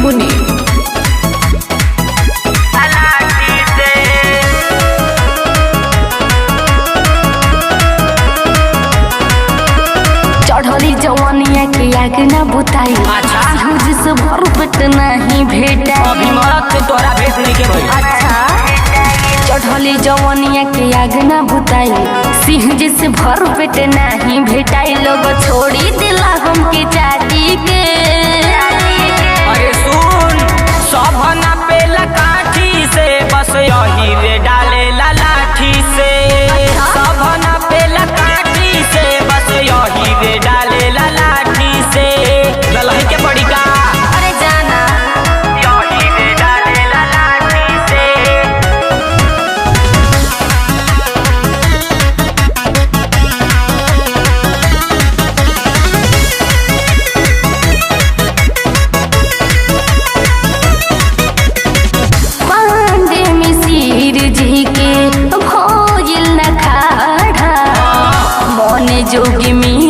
मुनि। चढ़ली जवानिया के आग न बुताई, से भर पेट नहीं भेटा। अभी मरद से तोरा भेट नहीं के भाई। अच्छा चढ़ली जवानिया के आग न बुताई, सिंह जैसे भर पेट नहीं भेटाई। लोग छोड़ी दिला हमके चाटी के। अरे सुन सब ना पेला काठी से, बस यही रे डाले लाठी से। सब ना पेला काठी से, बस यही रे डाले लाठी से। ललही के पड़ी का अरे जाना यही रे डाले लाठी से। पांडे मिसिर जी के भोजिल न खाड़ा, मोने जोगी में